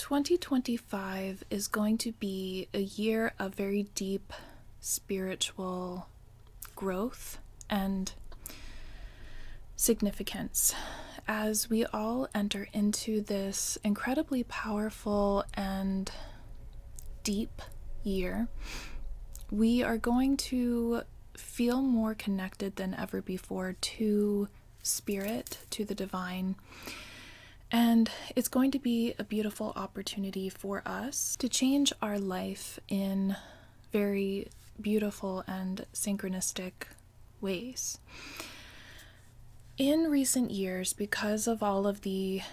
2025 is going to be a year of very deep spiritual growth and significance as we all enter into this incredibly powerful and deep year. We are going to feel more connected than ever before to spirit, to the divine. And it's going to be a beautiful opportunity for us to change our life in very beautiful and synchronistic ways. In recent years, because of all of the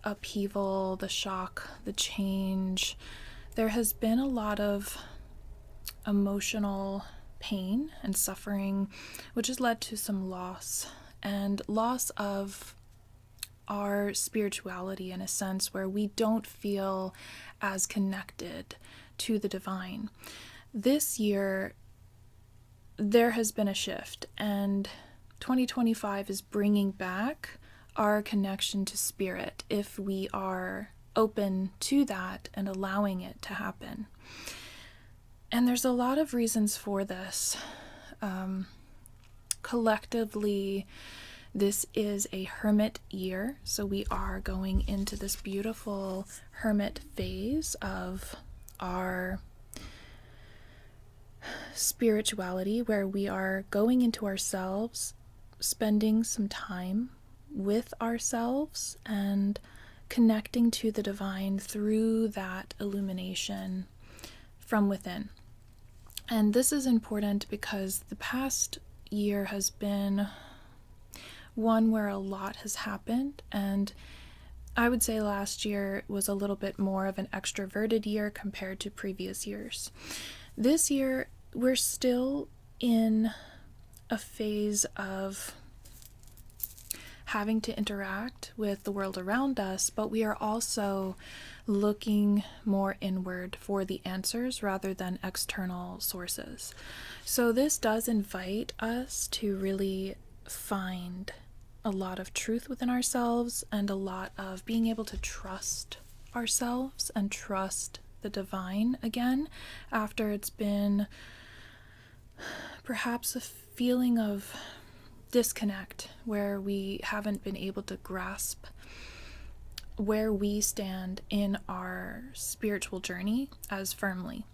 upheaval, the shock, the change, there has been a lot of emotional pain and suffering, which has led to some loss and loss of our spirituality in a sense where we don't feel as connected to the divine. This year, there has been a shift, and 2025 is bringing back our connection to spirit if we are open to that and allowing it to happen. And there's a lot of reasons for this. Collectively, this is a hermit year, so we are going into this beautiful hermit phase of our spirituality where we are going into ourselves, spending some time with ourselves and connecting to the divine through that illumination from within. And this is important because the past year has been one where a lot has happened, and I would say last year was a little bit more of an extroverted year compared to previous years. This year, we're still in a phase of having to interact with the world around us, but we are also looking more inward for the answers rather than external sources. So this does invite us to really find a lot of truth within ourselves and a lot of being able to trust ourselves and trust the divine again after it's been perhaps a feeling of disconnect where we haven't been able to grasp where we stand in our spiritual journey as firmly.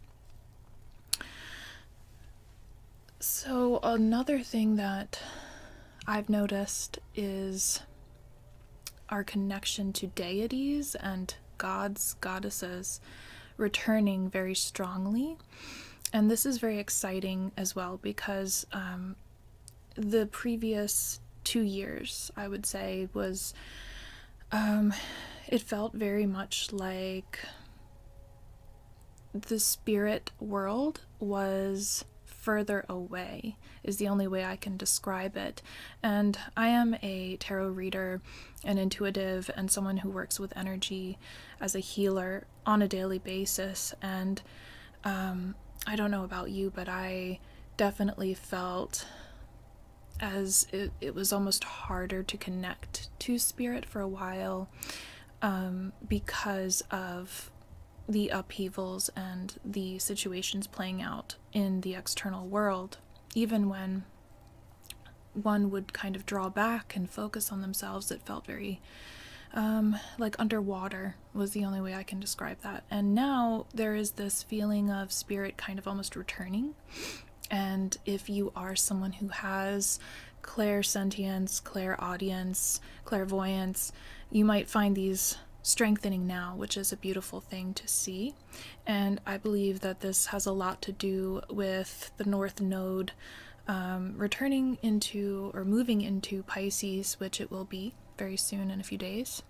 So another thing that I've noticed is our connection to deities and gods, goddesses returning very strongly. And this is very exciting as well because the previous 2 years, I would say, was it felt very much like the spirit world was further away, is the only way I can describe it. And I am a tarot reader, an intuitive, and someone who works with energy as a healer on a daily basis. And I don't know about you, but I definitely felt as it was almost harder to connect to spirit for a while because of the upheavals and the situations playing out in the external world. Even when one would kind of draw back and focus on themselves, it felt very like underwater was the only way I can describe that. And now there is this feeling of spirit kind of almost returning. And if you are someone who has clairsentience, clairaudience, clairvoyance, you might find these strengthening now, which is a beautiful thing to see. And I believe that this has a lot to do with the North Node returning into or moving into Pisces, which it will be very soon in a few days.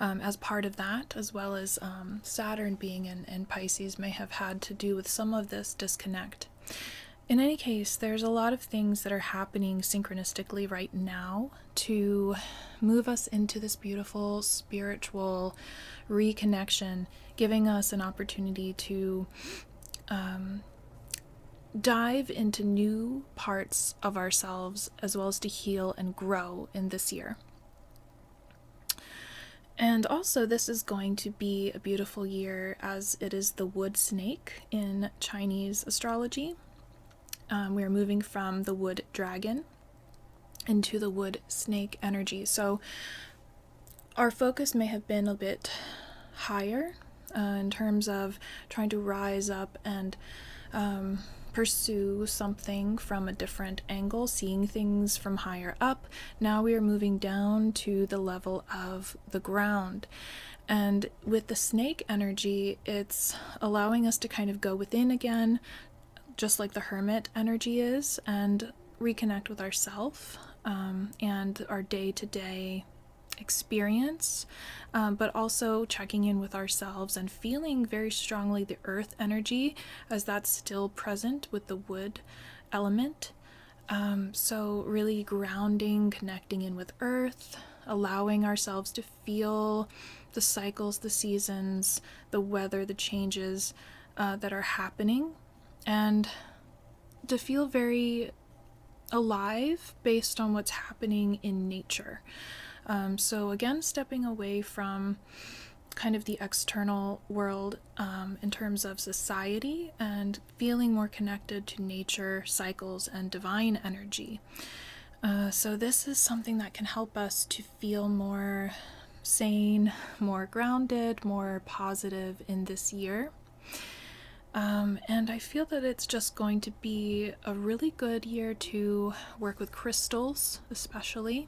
As part of that, as well as Saturn being in Pisces may have had to do with some of this disconnect. In any case, there's a lot of things that are happening synchronistically right now to move us into this beautiful spiritual reconnection, giving us an opportunity to dive into new parts of ourselves as well as to heal and grow in this year. And also, this is going to be a beautiful year as it is the wood snake in Chinese astrology. We are moving from the wood dragon into the wood snake energy. So our focus may have been a bit higher in terms of trying to rise up and pursue something from a different angle, seeing things from higher up. Now we are moving down to the level of the ground. And with the snake energy, it's allowing us to kind of go within again, just like the hermit energy is, and reconnect with ourself and our day-to-day experience, but also checking in with ourselves and feeling very strongly the earth energy, as that's still present with the wood element. So really grounding, connecting in with earth, allowing ourselves to feel the cycles, the seasons, the weather, the changes that are happening, and to feel very alive based on what's happening in nature. So again, stepping away from kind of the external world in terms of society and feeling more connected to nature, cycles, and divine energy. So this is something that can help us to feel more sane, more grounded, more positive in this year. And I feel that it's just going to be a really good year to work with crystals, especially.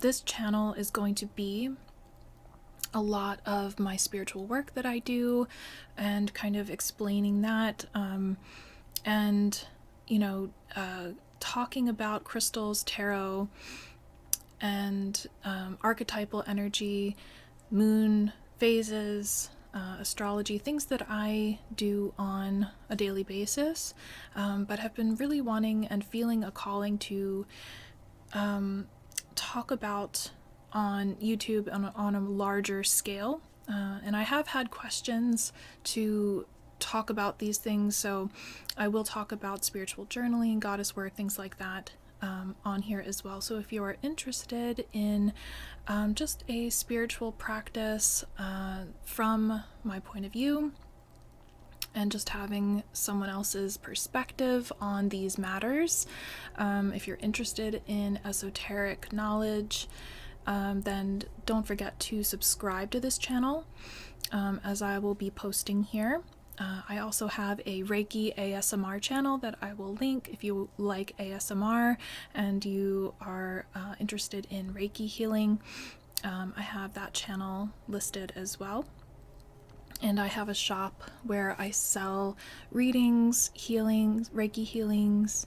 This channel is going to be a lot of my spiritual work that I do and kind of explaining that, and, talking about crystals, tarot, and archetypal energy, moon phases, astrology, things that I do on a daily basis, but have been really wanting and feeling a calling to talk about on YouTube on a larger scale. And I have had questions to talk about these things, so I will talk about spiritual journaling, goddess work, things like that on here as well. So if you are interested in just a spiritual practice from my point of view, and just having someone else's perspective on these matters, if you're interested in esoteric knowledge, then don't forget to subscribe to this channel, as I will be posting here. I also have a Reiki ASMR channel that I will link if you like ASMR and you are interested in Reiki healing. I have that channel listed as well. And I have a shop where I sell readings, healings, Reiki healings,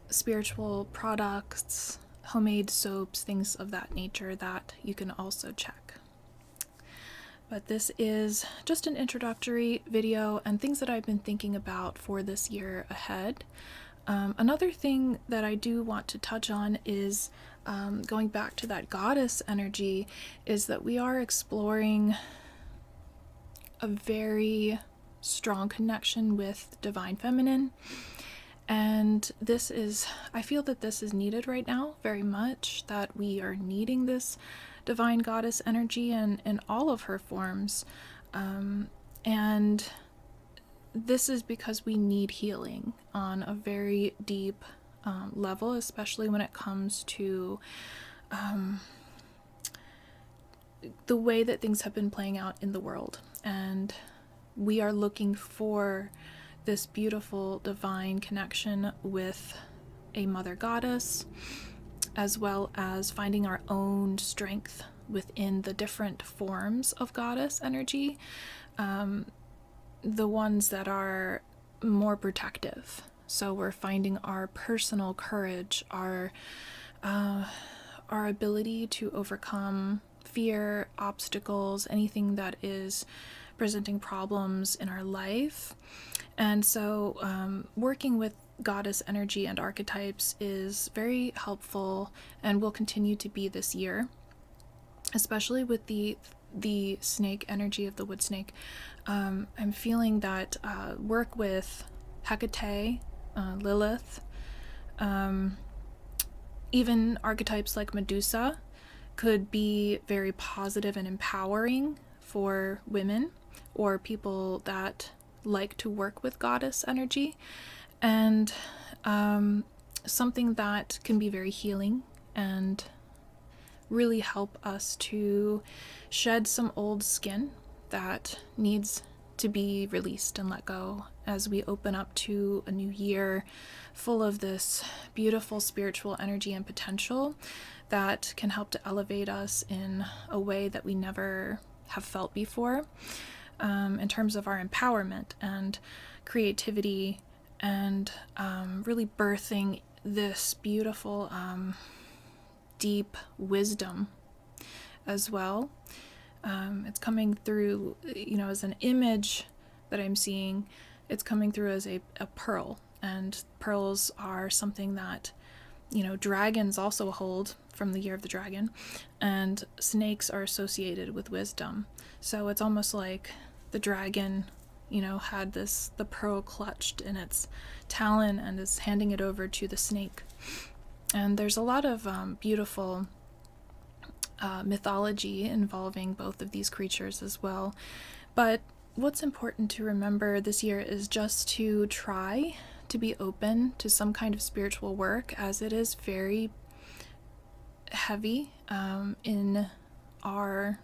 spiritual products, homemade soaps, things of that nature that you can also check. But this is just an introductory video and things that I've been thinking about for this year ahead. Another thing that I do want to touch on is going back to that goddess energy, is that we are exploring a very strong connection with divine feminine, and I feel that this is needed right now very much, that we are needing this divine goddess energy in all of her forms, and this is because we need healing on a very deep level, especially when it comes to the way that things have been playing out in the world. And we are looking for this beautiful divine connection with a mother goddess, as well as finding our own strength within the different forms of goddess energy, the ones that are more protective. So we're finding our personal courage, our ability to overcome fear, obstacles, anything that is presenting problems in our life. And so working with goddess energy and archetypes is very helpful and will continue to be this year, especially with the snake energy of the wood snake. I'm feeling that work with Hecate, Lilith, even archetypes like Medusa could be very positive and empowering for women or people that like to work with goddess energy, and something that can be very healing and really help us to shed some old skin that needs to be released and let go as we open up to a new year full of this beautiful spiritual energy and potential that can help to elevate us in a way that we never have felt before, in terms of our empowerment and creativity, and really birthing this beautiful deep wisdom as well. It's coming through, as an image that I'm seeing, it's coming through as a pearl. And pearls are something that, dragons also hold from the year of the dragon, and snakes are associated with wisdom. So it's almost like the dragon, had the pearl clutched in its talon and is handing it over to the snake. And there's a lot of beautiful mythology involving both of these creatures as well. But what's important to remember this year is just to try to be open to some kind of spiritual work, as it is very heavy in our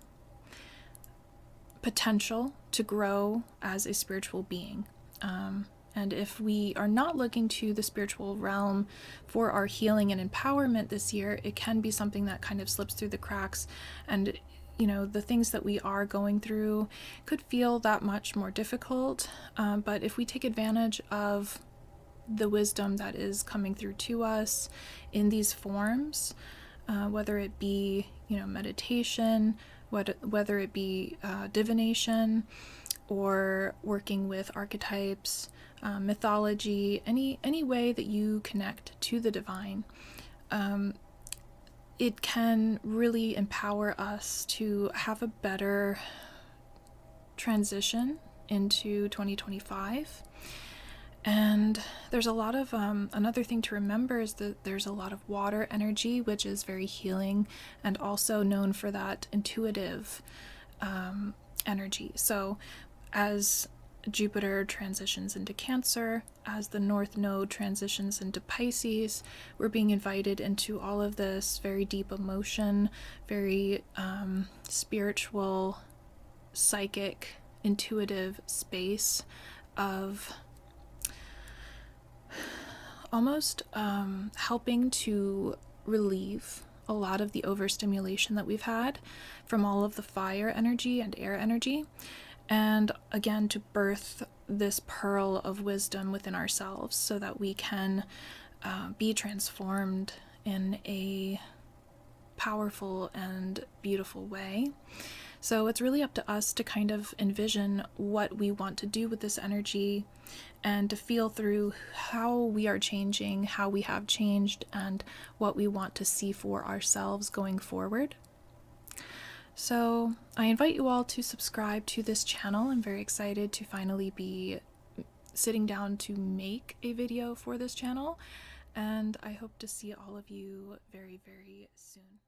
potential to grow as a spiritual being. And if we are not looking to the spiritual realm for our healing and empowerment this year, it can be something that kind of slips through the cracks. And, the things that we are going through could feel that much more difficult. But if we take advantage of the wisdom that is coming through to us in these forms, whether it be, meditation, whether it be divination, or working with archetypes, mythology, any way that you connect to the divine, it can really empower us to have a better transition into 2025. And there's a lot of, another thing to remember is that there's a lot of water energy, which is very healing and also known for that intuitive energy. So as Jupiter transitions into Cancer, as the North Node transitions into Pisces, we're being invited into all of this very deep emotion, very spiritual, psychic, intuitive space of almost helping to relieve a lot of the overstimulation that we've had from all of the fire energy and air energy, and again to birth this pearl of wisdom within ourselves so that we can be transformed in a powerful and beautiful way. So it's really up to us to kind of envision what we want to do with this energy and to feel through how we are changing, how we have changed, and what we want to see for ourselves going forward. So I invite you all to subscribe to this channel. I'm very excited to finally be sitting down to make a video for this channel, and I hope to see all of you very, very soon.